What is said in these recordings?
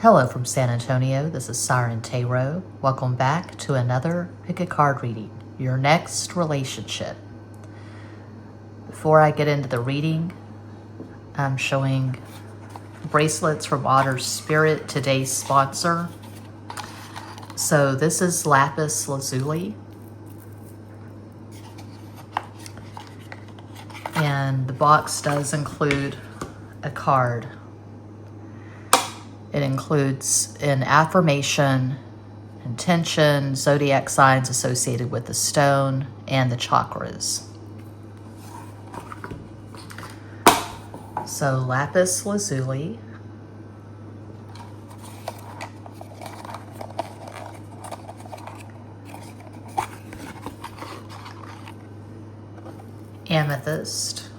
Hello from San Antonio, this is SIREN Tarot. Welcome back to another pick a card reading, your next relationship. Before I get into the reading, I'm showing bracelets from Otter Spirit, today's sponsor. So this is lapis lazuli. And the box does include a card. It includes an affirmation, intention, zodiac signs associated with the stone, and the chakras. So lapis lazuli. Amethyst.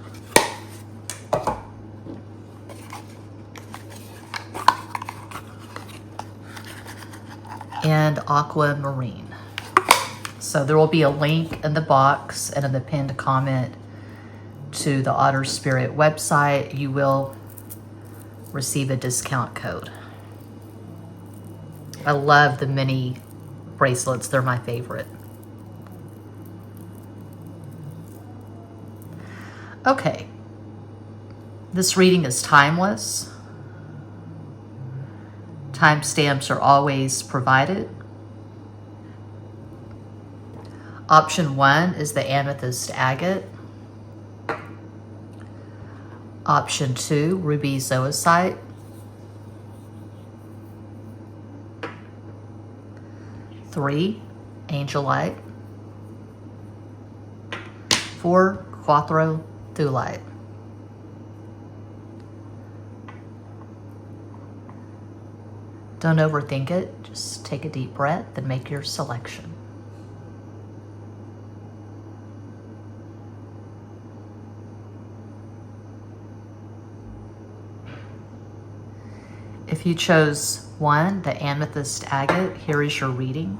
And aquamarine. So there will be a link in the box and in the pinned comment to the Otter Spirit website. You will receive a discount code. I love the mini bracelets. They're my favorite. Okay. This reading is timeless. Timestamps are always provided. Option 1 is the amethyst agate. Option 2, ruby zoisite. 3, angelite. 4, quattro thulite. Don't overthink it. Just take a deep breath and make your selection. If you chose 1, the amethyst agate, here is your reading.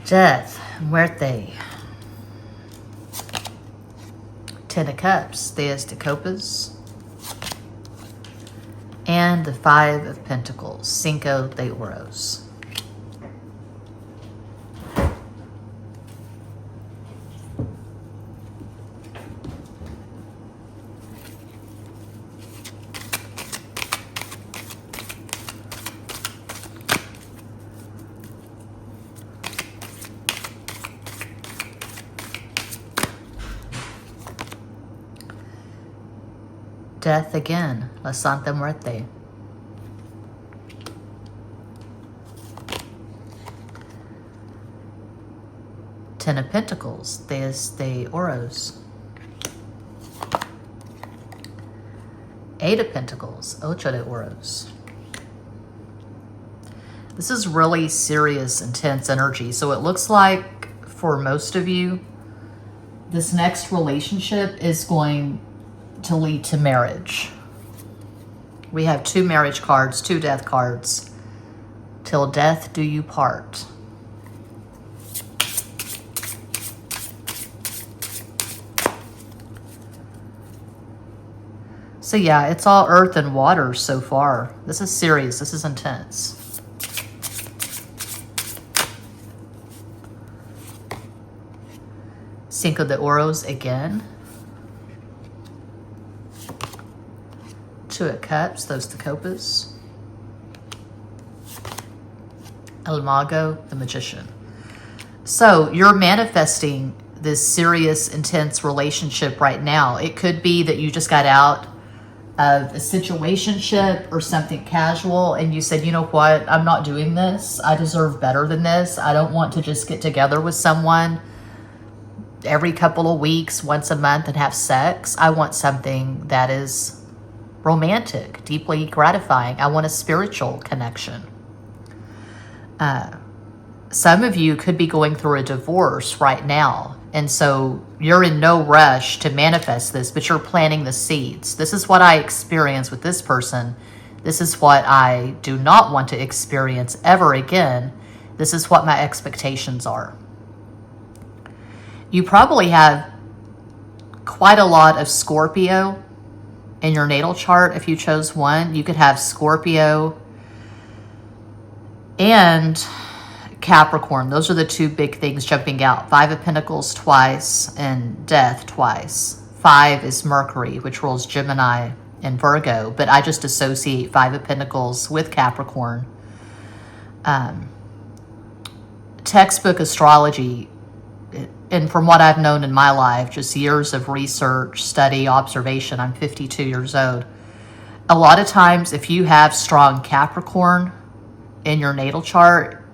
Death, muerte. 10 of Cups, Theas de Copas. And the 5 of Pentacles, Cinco de Oros. Death again, La Santa Muerte. Ten of Pentacles, Theas de Oros. 8 of Pentacles, Ocho de Oros. This is really serious, intense energy. So it looks like for most of you, this next relationship is going to lead to marriage. We have 2 marriage cards, 2 death cards. Till death do you part. So yeah, it's all earth and water so far. This is serious. This is intense. Cinco de Oros again. 2 of Cups, those the Copas. El Mago, the Magician. So you're manifesting this serious, intense relationship right now. It could be that you just got out of a situationship or something casual and you said, you know what, I'm not doing this. I deserve better than this. I don't want to just get together with someone every couple of weeks, once a month, and have sex. I want something that is romantic, deeply gratifying. I want a spiritual connection. some of you could be going through a divorce right now. And so you're in no rush to manifest this, but you're planting the seeds. This is what I experienced with this person. This is what I do not want to experience ever again. This is what my expectations are. You probably have quite a lot of Scorpio in your natal chart. If you chose one, you could have Scorpio and Capricorn. Those are the two big things jumping out. 5 of Pentacles twice and Death twice. 5 is Mercury, which rules Gemini and Virgo, but I just associate 5 of Pentacles with Capricorn. Textbook astrology, and from what I've known in my life, just years of research, study, observation, I'm 52 years old. A lot of times, if you have strong Capricorn in your natal chart,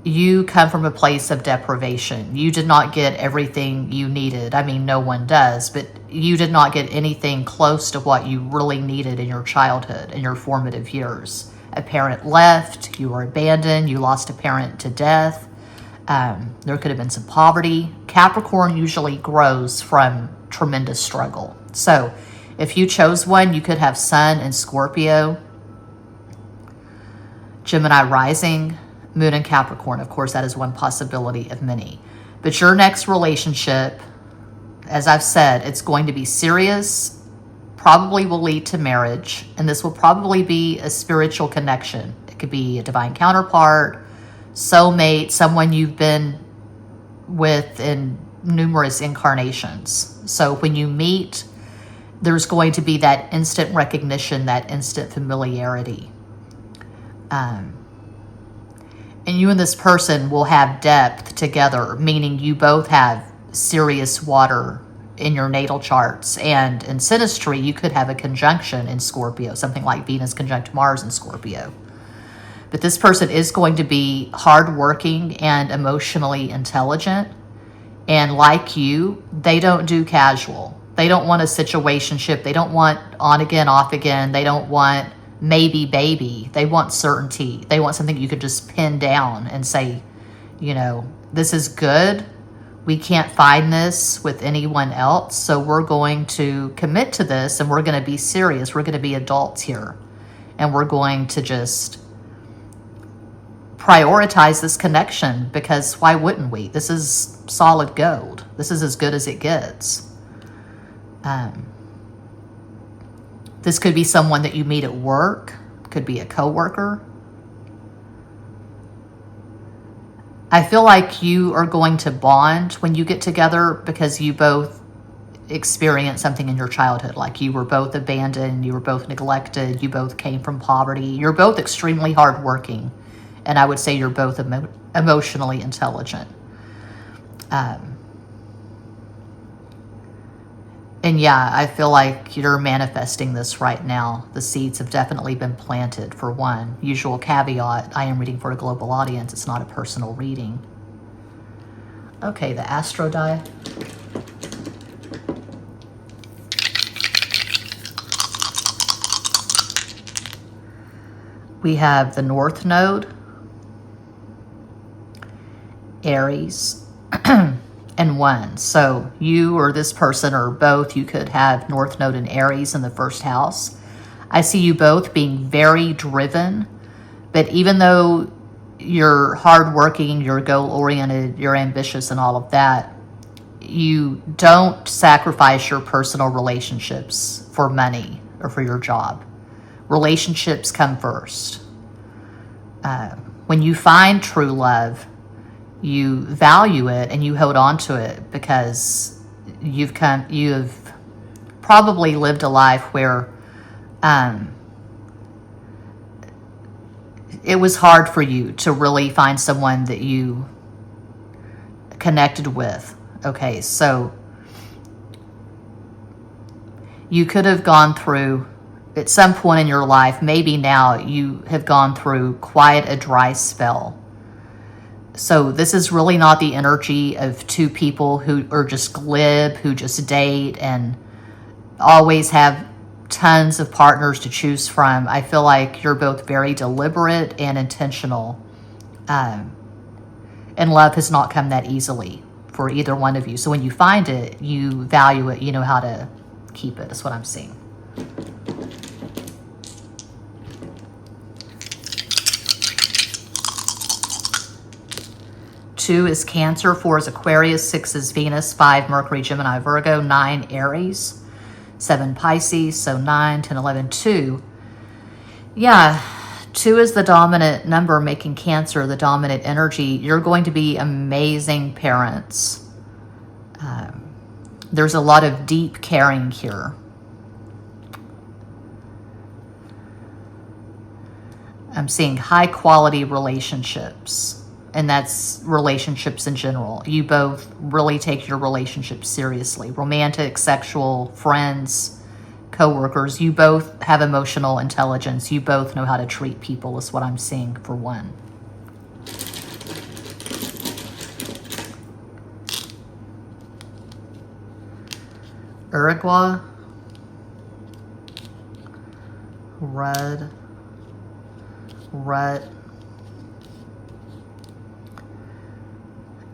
you come from a place of deprivation. You did not get everything you needed. I mean, no one does, but you did not get anything close to what you really needed in your childhood, in your formative years. A parent left, you were abandoned, you lost a parent to death. There could have been some poverty. Capricorn usually grows from tremendous struggle. So if you chose one, you could have Sun and Scorpio, Gemini rising, Moon and Capricorn. Of course, that is one possibility of many. But your next relationship, as I've said, it's going to be serious, probably will lead to marriage, and this will probably be a spiritual connection. It could be a divine counterpart, soulmate, someone you've been with in numerous incarnations. So when you meet, there's going to be that instant recognition, that instant familiarity. And you and this person will have depth together, meaning you both have serious water in your natal charts. And in synastry, you could have a conjunction in Scorpio, something like Venus conjunct Mars in Scorpio. But this person is going to be hardworking and emotionally intelligent. And like you, they don't do casual. They don't want a situationship. They don't want on again, off again. They don't want maybe baby. They want certainty. They want something you could just pin down and say, you know, this is good. We can't find this with anyone else. So we're going to commit to this, and we're going to be serious. We're going to be adults here. And we're going to just prioritize this connection, because why wouldn't we? This is solid gold. This is as good as it gets. This could be someone that you meet at work, could be a coworker. I feel like you are going to bond when you get together, because you both experienced something in your childhood. Like you were both abandoned, you were both neglected, you both came from poverty. You're both extremely hardworking, and I would say you're both emotionally intelligent. And yeah, I feel like you're manifesting this right now. The seeds have definitely been planted, for one. Usual caveat, I am reading for a global audience. It's not a personal reading. Okay, the astro die. We have the North Node, Aries, and 1. So you or this person or both, you could have North Node and Aries in the first house. I see you both being very driven, but even though you're hardworking, you're goal-oriented, you're ambitious and all of that, you don't sacrifice your personal relationships for money or for your job. Relationships come first. When you find true love, you value it and you hold on to it, because you've probably lived a life where it was hard for you to really find someone that you connected with. Okay, so you could have gone through, at some point in your life, maybe now, you have gone through quite a dry spell. So this is really not the energy of two people who are just glib, who just date and always have tons of partners to choose from. I feel like you're both very deliberate and intentional And love has not come that easily for either one of you. So when you find it, you value it, you know how to keep it. That's what I'm seeing. Two is Cancer, 4 is Aquarius, 6 is Venus, 5 Mercury, Gemini, Virgo, 9 Aries, 7 Pisces, so 9, 10, 11, 2. Yeah, 2 is the dominant number, making Cancer the dominant energy. You're going to be amazing parents. There's a lot of deep caring here. I'm seeing high quality relationships. And that's relationships in general. You both really take your relationships seriously. Romantic, sexual, friends, co-workers. You both have emotional intelligence. You both know how to treat people is what I'm seeing for one. Uruguay. Red.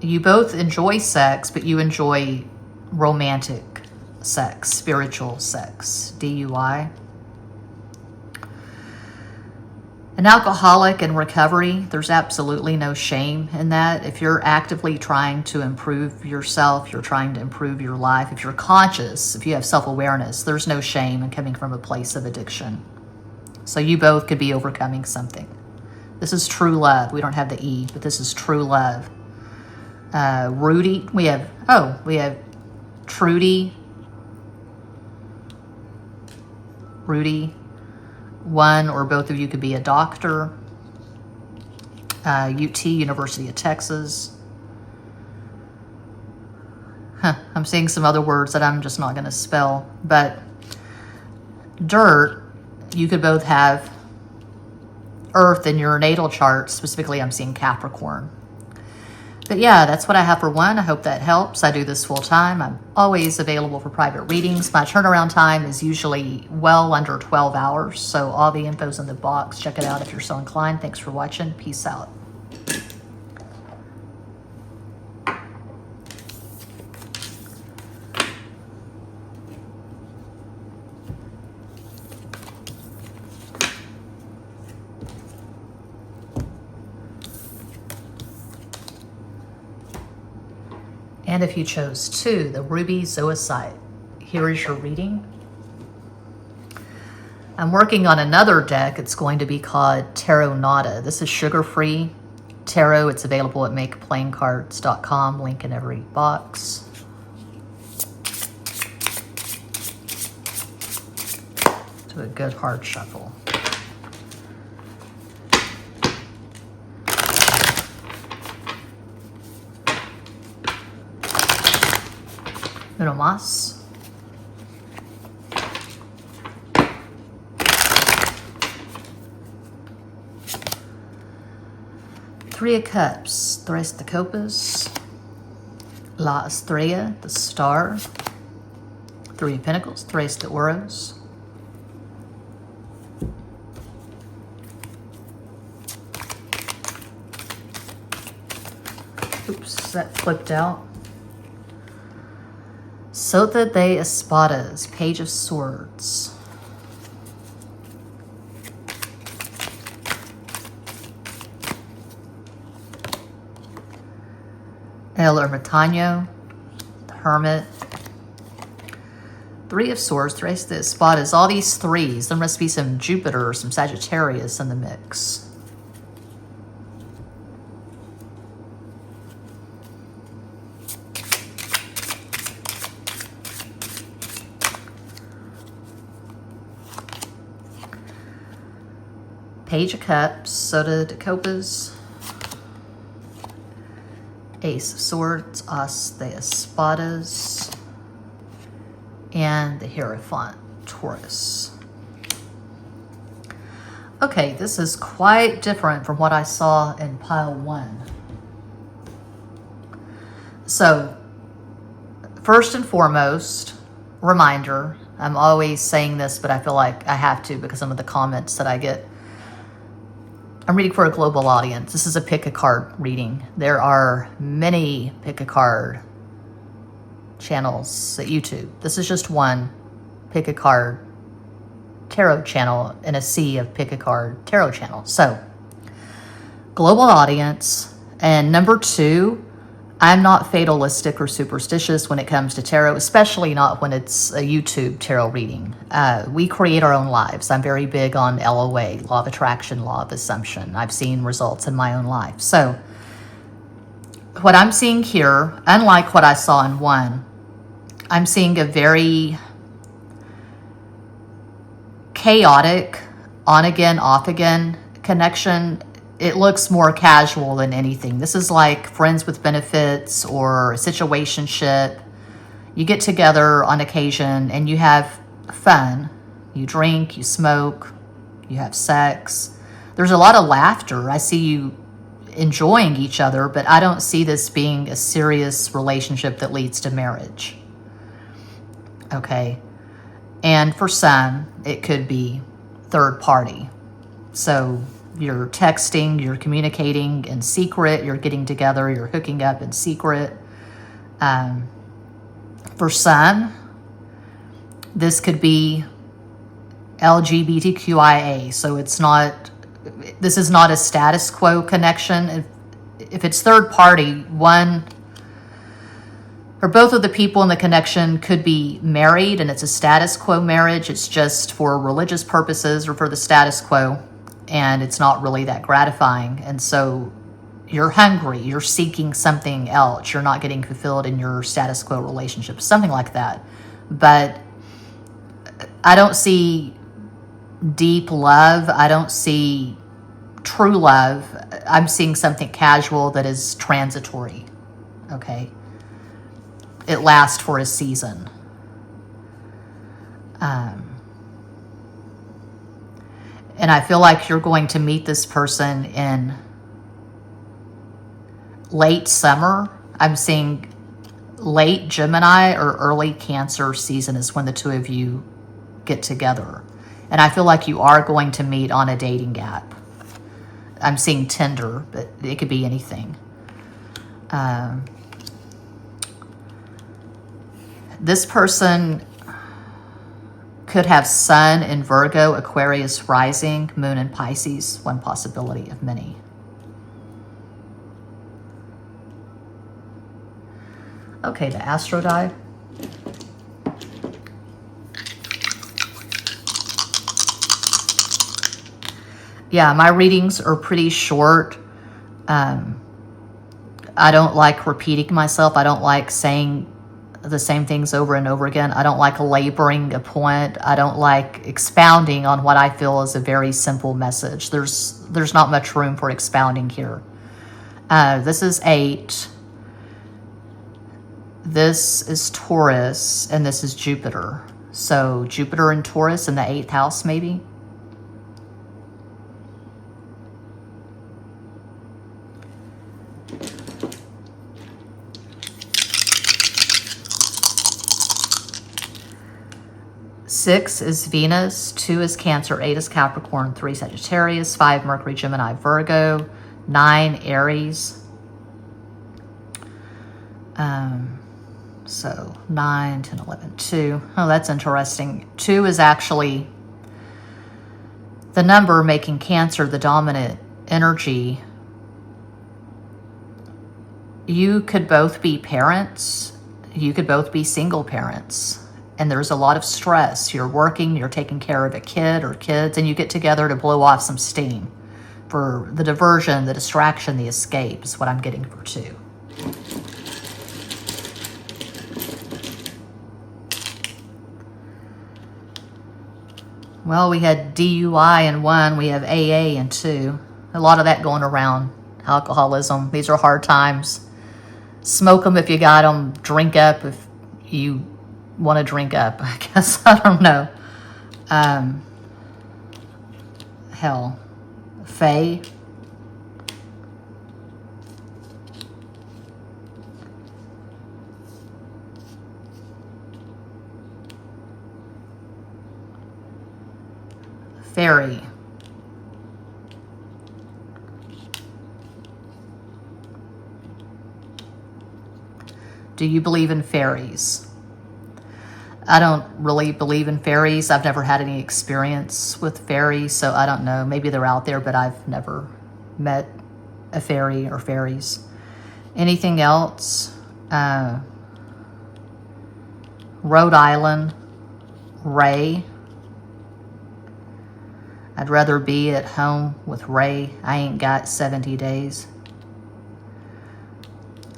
You both enjoy sex, but you enjoy romantic sex, spiritual sex, DUI. An alcoholic in recovery, there's absolutely no shame in that. If you're actively trying to improve yourself, you're trying to improve your life, if you're conscious, if you have self-awareness, there's no shame in coming from a place of addiction. So you both could be overcoming something. This is true love. We don't have the E, but this is true love. Rudy, we have Trudy, Rudy, one or both of you could be a doctor, UT, University of Texas. I'm seeing some other words that I'm just not going to spell, but dirt, you could both have Earth in your natal chart. Specifically, I'm seeing Capricorn. But yeah, that's what I have for one. I hope that helps. I do this full time. I'm always available for private readings. My turnaround time is usually well under 12 hours. So all the info's in the box. Check it out if you're so inclined. Thanks for watching. Peace out. And if you chose 2, the Ruby Zoisite, here is your reading. I'm working on another deck. It's going to be called Tarot Nada. This is sugar-free tarot. It's available at makeplaincards.com. Link in every box. Do a good hard shuffle. Uno más. Three of Cups, Tres de Copas, La Estrella, the Star, Three of Pentacles, Tres de Oros, oops, that flipped out. Sota de Espadas, Page of Swords. El Ermitaño, the Hermit. Three of Swords, Tres de Espadas. All these threes. There must be some Jupiter or some Sagittarius in the mix. Page of Cups, Sota de Copas, Ace of Swords, As de Espadas, and the Hierophant, Taurus. Okay, this is quite different from what I saw in pile 1. So, first and foremost, reminder, I'm always saying this, but I feel like I have to because some of the comments that I get. I'm reading for a global audience. This is a pick a card reading. There are many pick a card channels at YouTube. This is just one pick a card tarot channel in a sea of pick a card tarot channels. So, global audience. And number 2, I'm not fatalistic or superstitious when it comes to tarot, especially not when it's a YouTube tarot reading. We create our own lives. I'm very big on LOA, law of attraction, law of assumption. I've seen results in my own life. So what I'm seeing here, unlike what I saw in 1, I'm seeing a very chaotic, on again, off again connection. It looks more casual than anything. This is like friends with benefits or a situationship. You get together on occasion and you have fun. You drink, you smoke, you have sex. There's a lot of laughter. I see you enjoying each other, but I don't see this being a serious relationship that leads to marriage. Okay. And for some, it could be third party. So you're texting, you're communicating in secret, you're getting together, you're hooking up in secret. For some, this could be LGBTQIA. So this is not a status quo connection. If it's third party, one or both of the people in the connection could be married and it's a status quo marriage. It's just for religious purposes or for the status quo. And it's not really that gratifying. And so you're hungry, you're seeking something else. You're not getting fulfilled in your status quo relationship, something like that. But I don't see deep love. I don't see true love. I'm seeing something casual that is transitory. Okay. It lasts for a season. And I feel like you're going to meet this person in late summer. I'm seeing late Gemini or early Cancer season is when the two of you get together. And I feel like you are going to meet on a dating app. I'm seeing Tinder, but it could be anything. This person could have Sun in Virgo, Aquarius rising, Moon in Pisces, one possibility of many. Okay, the Astro die. Yeah, my readings are pretty short. I don't like repeating myself. I don't like saying the same things over and over again. I don't like laboring a point. I don't like expounding on what I feel is a very simple message. There's not much room for expounding here. This is 8. This is Taurus, and this is Jupiter. So Jupiter and Taurus in the 8th house, maybe. Six is Venus, 2 is Cancer, 8 is Capricorn, 3 Sagittarius, 5 Mercury, Gemini, Virgo, 9 Aries. So 9, 10, 11, 2. Oh, that's interesting. 2 is actually the number making Cancer the dominant energy. You could both be parents. You could both be single parents. And there's a lot of stress. You're working, you're taking care of a kid or kids, and you get together to blow off some steam for the diversion, the distraction, the escape is what I'm getting for 2. Well, we had DUI in 1, we have AA in 2. A lot of that going around. Alcoholism, these are hard times. Smoke them if you got them. Drink up if you want to drink up, I guess. I don't know. Hell. Faye. Fairy. Do you believe in fairies? I don't really believe in fairies. I've never had any experience with fairies, so I don't know. Maybe they're out there, but I've never met a fairy or fairies. Anything else? Rhode Island, Ray. I'd rather be at home with Ray. I ain't got 70 days.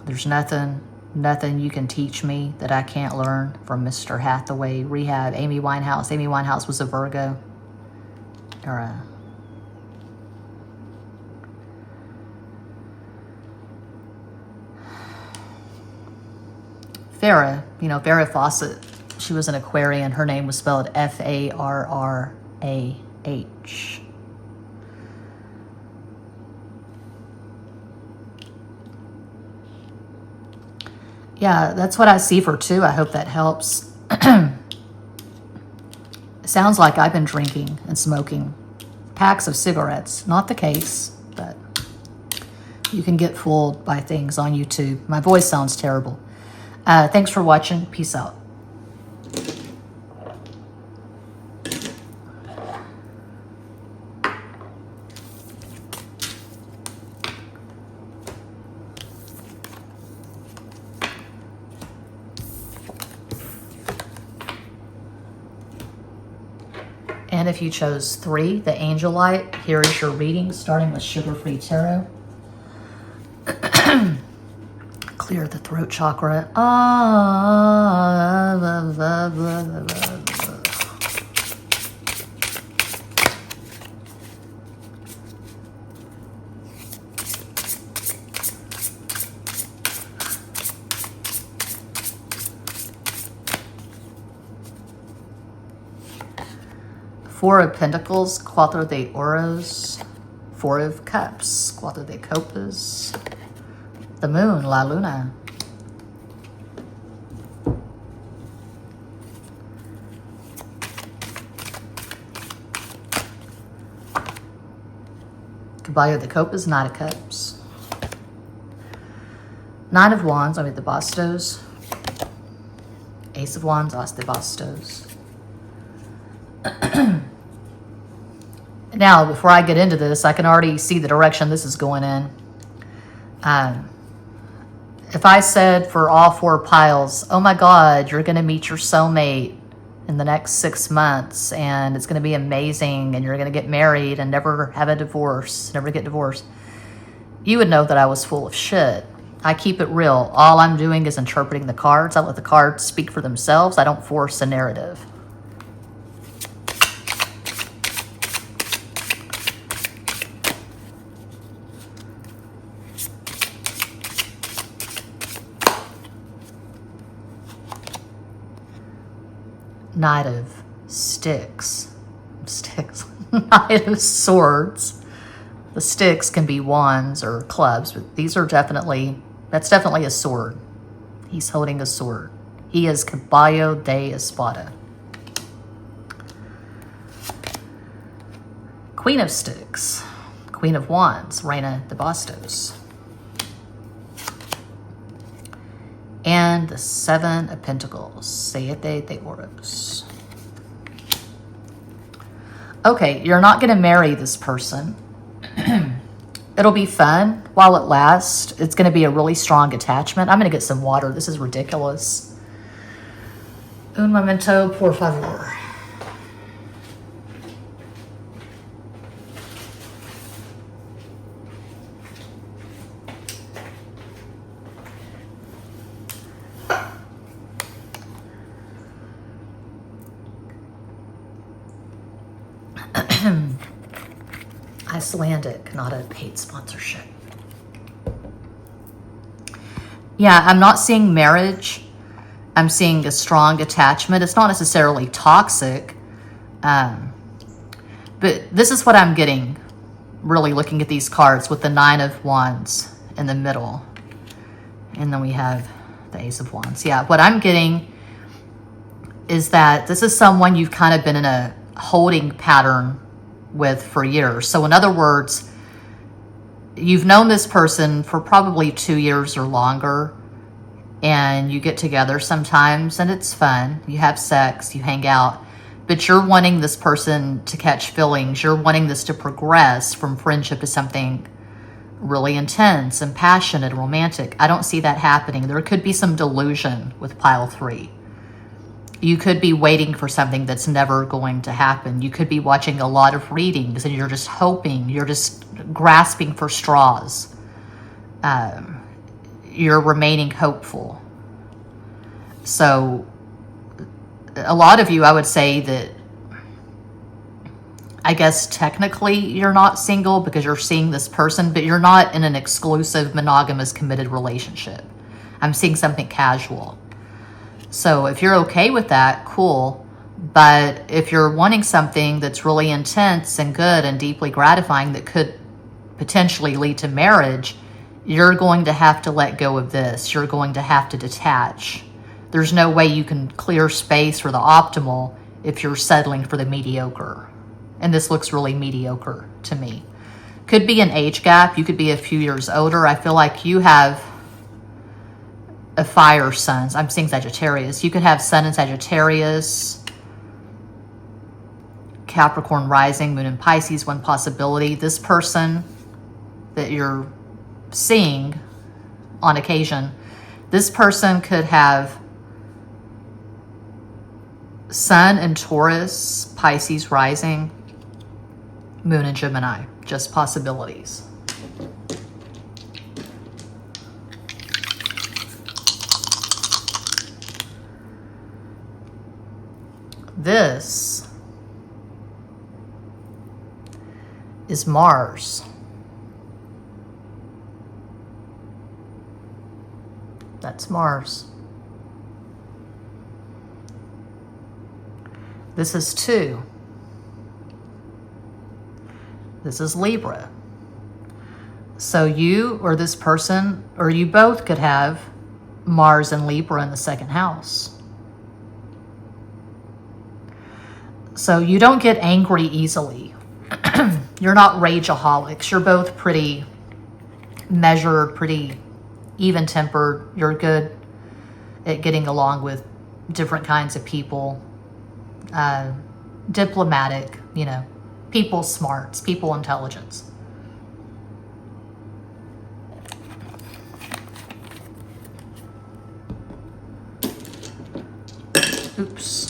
There's nothing you can teach me that I can't learn from Mr. Hathaway. Rehab, Amy Winehouse. Amy Winehouse was a Virgo. Or a... Farrah, you know, Farrah Fawcett. She was an Aquarian. Her name was spelled Farrah. Yeah, that's what I see for two. I hope that helps. Sounds like I've been drinking and smoking packs of cigarettes. Not the case, but you can get fooled by things on YouTube. My voice sounds terrible. Thanks for watching. Peace out. And if you chose 3, the Angel Light, here is your reading, starting with Sugar Free Tarot. Clear the throat chakra. Four of Pentacles, Cuatro de Oros. Four of Cups, Cuatro de Copas. The Moon, La Luna. Caballo de Copas, Knight of Cups. Nine of Wands, I mean the Bastos. Ace of Wands, As de Bastos. Now, before I get into this, I can already see the direction this is going in. If I said for all 4 piles, oh my God, you're going to meet your soulmate in the next 6 months, and it's going to be amazing, and you're going to get married and never have a divorce, never get divorced, you would know that I was full of shit. I keep it real. All I'm doing is interpreting the cards. I let the cards speak for themselves. I don't force a narrative. Knight of Sticks. Knight of Swords. The sticks can be wands or clubs, but these are definitely, that's definitely a sword. He's holding a sword. He is Caballo de Espada. Queen of Sticks. Queen of Wands, Reina de Bastos. And the Seven of Pentacles, Siete de Oros. Okay, you're not going to marry this person. It'll be fun while it lasts. It's going to be a really strong attachment. I'm going to get some water. This is ridiculous. Un momento, por favor. Icelandic, not a paid sponsorship. Yeah, I'm not seeing marriage. I'm seeing a strong attachment. It's not necessarily toxic. But this is what I'm getting, really looking at these cards with the Nine of Wands in the middle. And then we have the Ace of Wands. Yeah, what I'm getting is that this is someone you've kind of been in a holding pattern with for years. So in other words, you've known this person for probably 2 years or longer, and you get together sometimes and it's fun. You have sex, you hang out, but you're wanting this person to catch feelings. You're wanting this to progress from friendship to something really intense and passionate and romantic. I don't see that happening. There could be some delusion with pile 3. You could be waiting for something that's never going to happen. You could be watching a lot of readings and you're just hoping, you're just grasping for straws. You're remaining hopeful. So a lot of you, I would say that, I guess technically you're not single because you're seeing this person, but you're not in an exclusive, monogamous, committed relationship. I'm seeing something casual. So if you're okay with that, cool. But if you're wanting something that's really intense and good and deeply gratifying that could potentially lead to marriage, you're going to have to let go of this. You're going to have to detach. There's no way you can clear space for the optimal if you're settling for the mediocre. And this looks really mediocre to me. Could be an age gap. You could be a few years older. I feel like you have a fire sun. I'm seeing Sagittarius. You could have sun in Sagittarius, Capricorn rising, moon in Pisces, one possibility. This person that you're seeing on occasion, this person could have sun in Taurus, Pisces rising, moon in Gemini. Just possibilities. This is Mars. That's Mars. This is 2. This is Libra. So you or this person, or you both could have Mars and Libra in the 2nd house. So you don't get angry easily. You're not rageaholics. You're both pretty measured, pretty even-tempered. You're good at getting along with different kinds of people. Diplomatic, you know, people smarts, people intelligence. Oops.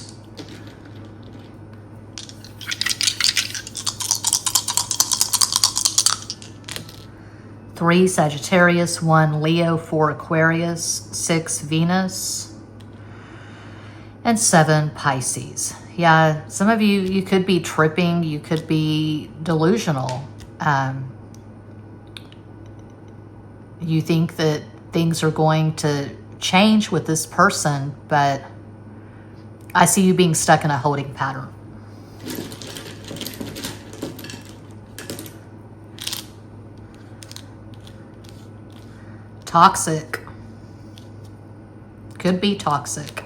Three Sagittarius, 1 Leo, 4 Aquarius, 6 Venus, and 7 Pisces. Yeah, some of you could be tripping, you could be delusional. You think that things are going to change with this person, but I see you being stuck in a holding pattern. Toxic. Could be toxic.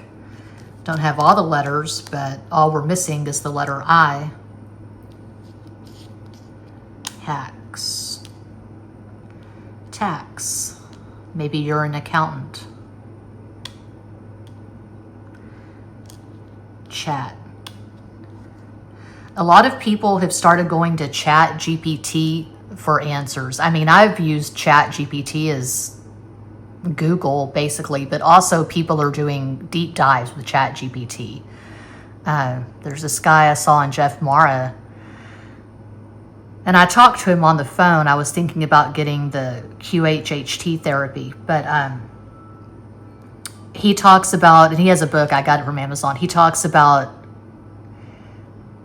Don't have all the letters, but all we're missing is the letter I. Hacks. Tax. Maybe you're an accountant. Chat. A lot of people have started going to Chat GPT for answers. I mean, I've used Chat GPT as Google basically, but also people are doing deep dives with Chat GPT. There's this guy I saw on Jeff Mara, and I talked to him on the phone. I was thinking about getting the QHHT therapy, but he talks about, and he has a book, I got it from Amazon. He talks about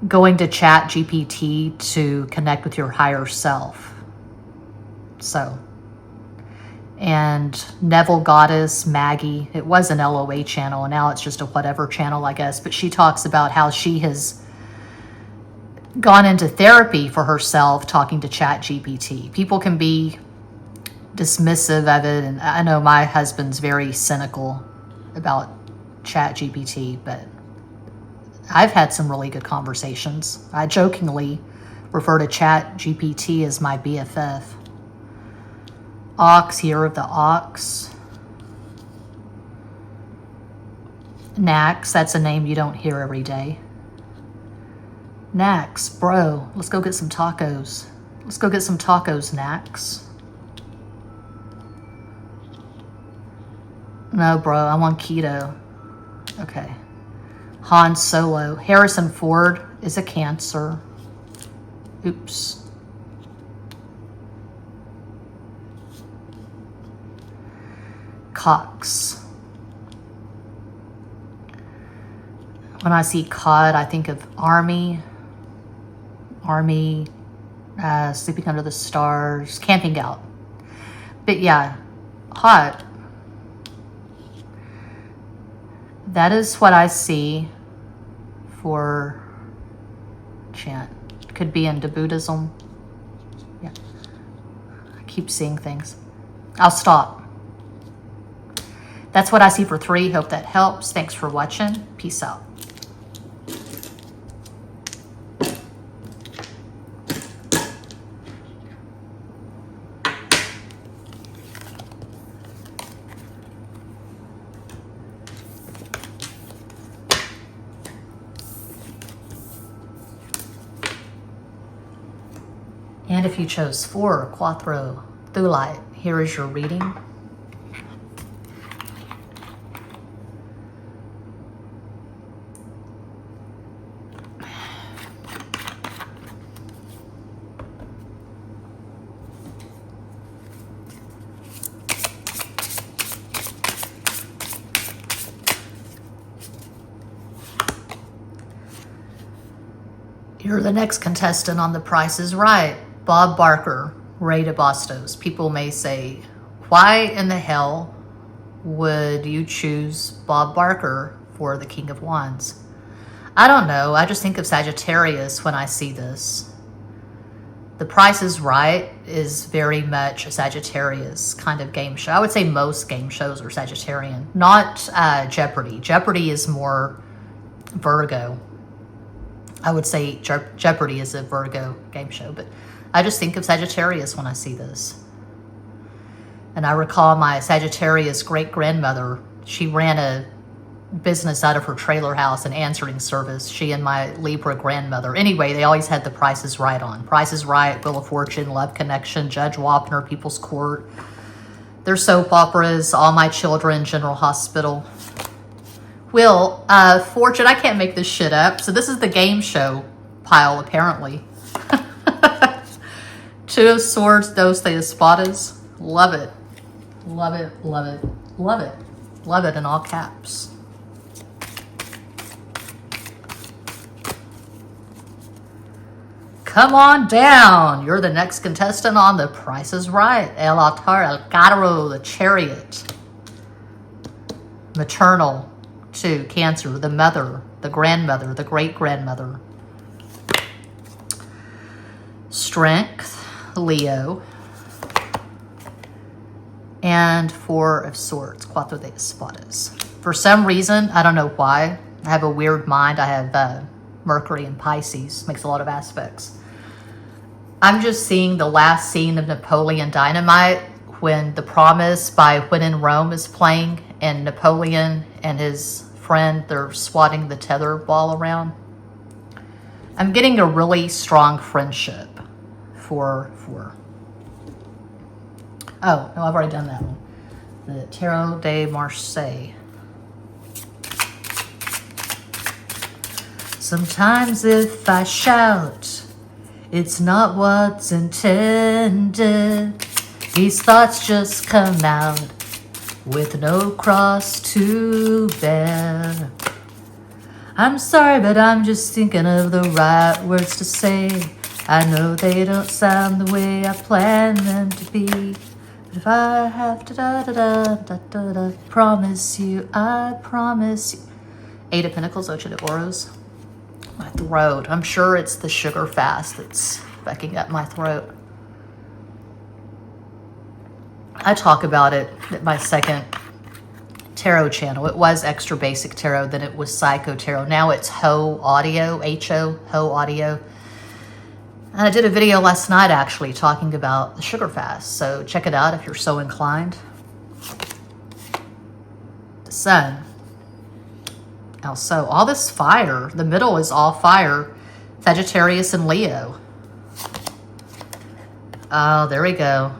going to Chat GPT to connect with your higher self. So, and Neville Goddess, Maggie, it was an LOA channel, and now it's just a whatever channel, I guess, but she talks about how she has gone into therapy for herself talking to Chat GPT. People can be dismissive of it, and I know my husband's very cynical about Chat GPT, but I've had some really good conversations. I jokingly refer to Chat GPT as my BFF. Ox, year of the ox. Nax, that's a name you don't hear every day. Nax, bro, let's go get some tacos. Let's go get some tacos, Nax. No, bro, I'm on keto. Okay. Han Solo. Harrison Ford is a Cancer. Oops. Cox. When I see cod, I think of army, sleeping under the stars, camping out. But yeah, hot. That is what I see for chant. Could be into Buddhism. Yeah. I keep seeing things. I'll stop. That's what I see for 3. Hope that helps. Thanks for watching. Peace out. And if you chose 4, Quattro Thulite, here is your reading. You're the next contestant on The Price is Right. Bob Barker, Ray DeBostos. People may say, why in the hell would you choose Bob Barker for the King of Wands? I don't know. I just think of Sagittarius when I see this. The Price is Right is very much a Sagittarius kind of game show. I would say most game shows are Sagittarian, not Jeopardy. Jeopardy is more Virgo. I would say Jeopardy is a Virgo game show, but I just think of Sagittarius when I see this. And I recall my Sagittarius great-grandmother. She ran a business out of her trailer house, an answering service. She and my Libra grandmother. Anyway, they always had The Price is Right on. Price is Right, Wheel of Fortune, Love Connection, Judge Wapner, People's Court. Their soap operas, All My Children, General Hospital. Wheel, Fortune, I can't make this shit up. So this is the game show pile, apparently. 2 of Swords, Dos de Espadas. Love it. Love it, love it, love it. Love it in all caps. Come on down. You're the next contestant on The Price is Right. El Altar, El Carro, the Chariot. Maternal, 2, Cancer, the mother, the grandmother, the great-grandmother. Strength, Leo. And 4 of Swords, Cuatro de Espadas. For some reason, I don't know why, I have a weird mind. I have Mercury in Pisces, makes a lot of aspects. I'm just seeing the last scene of Napoleon Dynamite when The Promise by When in Rome is playing and Napoleon and his friend, they're swatting the tether ball around. I'm getting a really strong friendship for oh, no, I've already done that one. The Tarot de Marseille. Sometimes if I shout, it's not what's intended. These thoughts just come out with no cross to bear. I'm sorry, but I'm just thinking of the right words to say. I know they don't sound the way I planned them to be. But if I have to promise you, I promise you. 8 of Pentacles, Ocho de Oros. My throat. I'm sure it's the sugar fast that's fucking up my throat. I talk about it at my second tarot channel. It was Extra Basic Tarot, then it was Psycho Tarot. Now it's Ho Audio, H-O, Ho Audio. And I did a video last night actually talking about the sugar fast. So check it out if you're so inclined. The Sun. Also, all this fire. The middle is all fire. Sagittarius and Leo. Oh, there we go.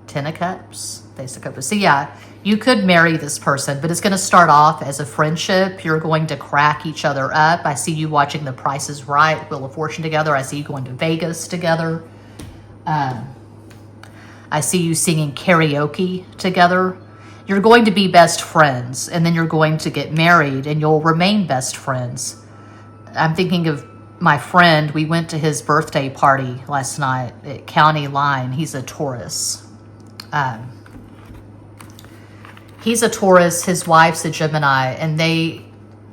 Ten of Cups. Ace of Cups. So yeah, you could marry this person, but it's going to start off as a friendship. You're going to crack each other up. I see you watching The Price is Right, Wheel of Fortune together. I see you going to Vegas together. I see you singing karaoke together. You're going to be best friends, and then you're going to get married, and you'll remain best friends. I'm thinking of my friend. We went to his birthday party last night at County Line. He's a Taurus. He's a Taurus. His wife's a Gemini, and they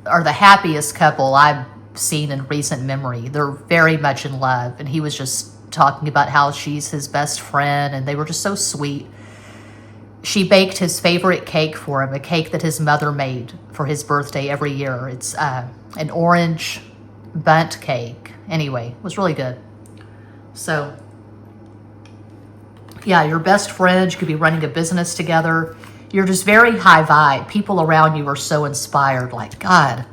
are the happiest couple I've seen in recent memory. They're very much in love, and he was just talking about how she's his best friend, and they were just so sweet. She baked his favorite cake for him, a cake that his mother made for his birthday every year. It's an orange bundt cake. Anyway, it was really good. So, yeah, you're best friends. You could be running a business together. You're just very high vibe. People around you are so inspired. Like, God,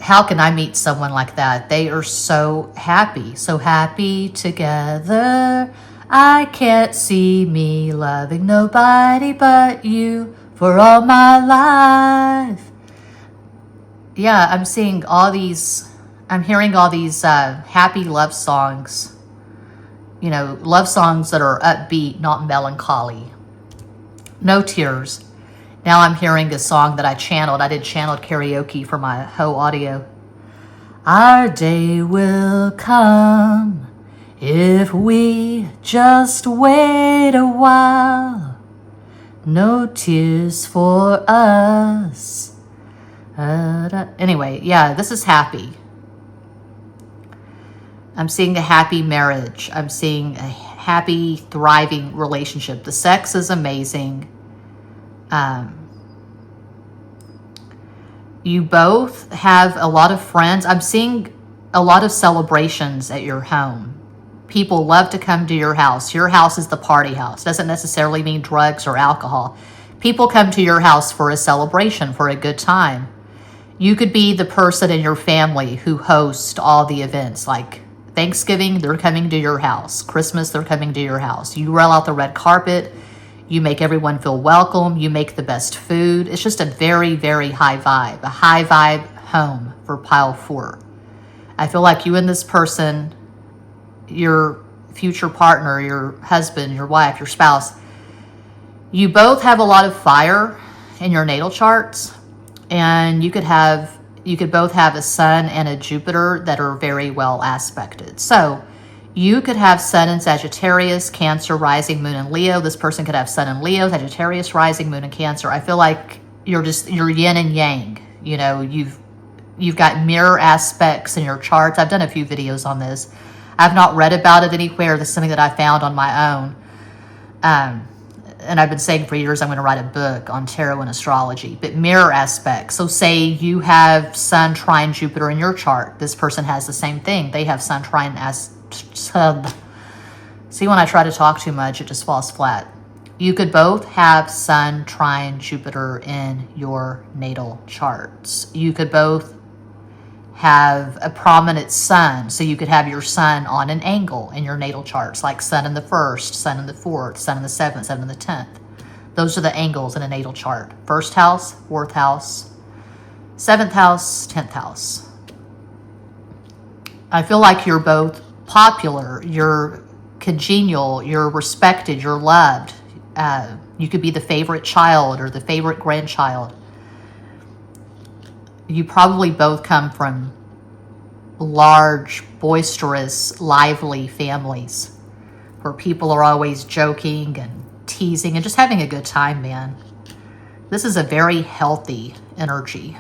how can I meet someone like that? They are so happy together. I can't see me loving nobody but you for all my life. Yeah, I'm seeing all these, I'm hearing all these happy love songs. You know, love songs that are upbeat, not melancholy. No tears. Now I'm hearing a song that I channeled. I did channeled karaoke for my Ho audio. Our day will come if we just wait a while. No tears for us. Anyway, yeah, this is happy. I'm seeing a happy marriage. I'm seeing a happy, thriving relationship. The sex is amazing. You both have a lot of friends. I'm seeing a lot of celebrations at your home. People love to come to your house. Your house is the party house. Doesn't necessarily mean drugs or alcohol. People come to your house for a celebration, for a good time. You could be the person in your family who hosts all the events. Like Thanksgiving, they're coming to your house. Christmas, they're coming to your house. You roll out the red carpet. You make everyone feel welcome. You make the best food. It's just a very, very high vibe. A high vibe home for pile 4. I feel like you and this person, your future partner, your husband, your wife, your spouse, you both have a lot of fire in your natal charts, and you could both have a Sun and a Jupiter that are very well aspected. So you could have Sun in Sagittarius, Cancer, rising, Moon in Leo. This person could have Sun in Leo, Sagittarius, rising, Moon in Cancer. I feel like you're yin and yang. You know, you've got mirror aspects in your charts. I've done a few videos on this. I've not read about it anywhere. This is something that I found on my own. And I've been saying for years I'm going to write a book on tarot and astrology. But mirror aspects. So say you have Sun trine Jupiter in your chart. This person has the same thing. They have Sun trine as... See, when I try to talk too much, it just falls flat. You could both have Sun trine Jupiter in your natal charts. You could both have a prominent Sun. So you could have your Sun on an angle in your natal charts, like Sun in the 1st, Sun in the 4th, Sun in the 7th, Sun in the 10th. Those are the angles in a natal chart. 1st house, 4th house, 7th house, 10th house. I feel like you're both popular, you're congenial, you're respected, you're loved. You could be the favorite child or the favorite grandchild. You probably both come from large, boisterous, lively families where people are always joking and teasing and just having a good time, man. This is a very healthy energy.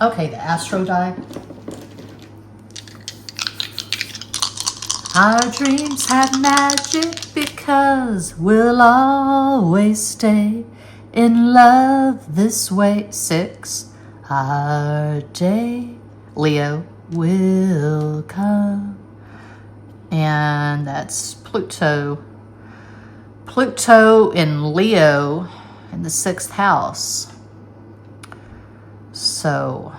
Okay, the Astro die. Our dreams have magic because we'll always stay in love this way. 6. Our day, Leo, will come. And that's Pluto. Pluto in Leo in the 6th house. So,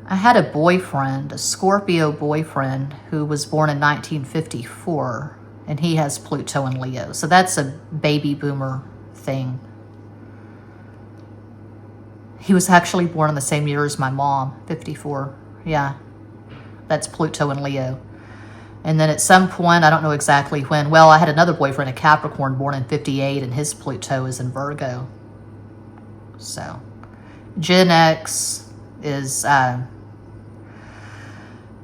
I had a boyfriend, a Scorpio boyfriend, who was born in 1954, and he has Pluto in Leo. So that's a baby boomer thing. He was actually born in the same year as my mom, 54. Yeah, that's Pluto in Leo. And then at some point, I don't know exactly when, well, I had another boyfriend, a Capricorn, born in 58, and his Pluto is in Virgo. So, Gen X is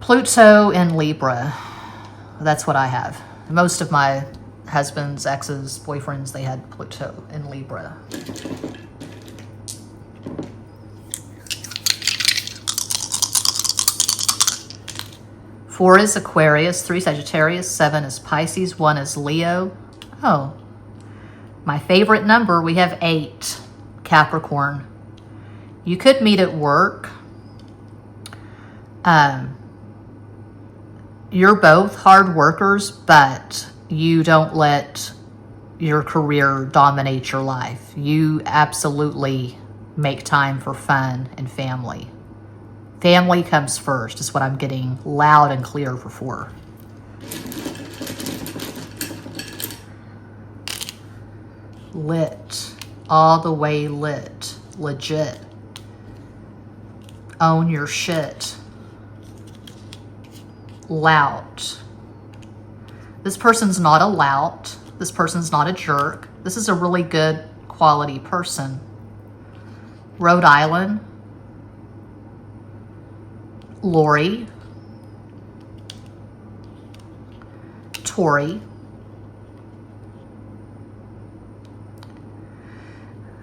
Pluto in Libra. That's what I have. Most of my husband's exes, boyfriends, they had Pluto in Libra. Four is Aquarius, 3 Sagittarius, 7 is Pisces, 1 is Leo. Oh, my favorite number, we have 8, Capricorn. You could meet at work. You're both hard workers, but you don't let your career dominate your life. You absolutely make time for fun and family. Family comes first is what I'm getting loud and clear for 4. Lit. All the way lit. Legit. Own your shit. Lout. This person's not a lout. This person's not a jerk. This is a really good quality person. Rhode Island. Lori. Tori.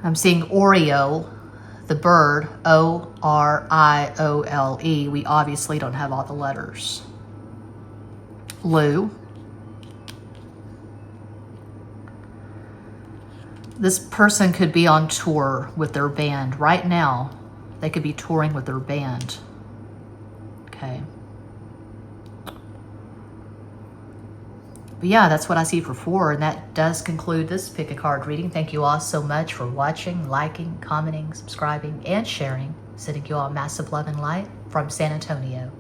I'm seeing Oriole, the bird, O-R-I-O-L-E. We obviously don't have all the letters. Lou. This person could be on tour with their band. Right now, they could be touring with their band. Okay. But yeah, that's what I see for 4, and that does conclude this pick a card reading. Thank you all so much for watching, liking, commenting, subscribing, and sharing. Sending you all massive love and light from San Antonio.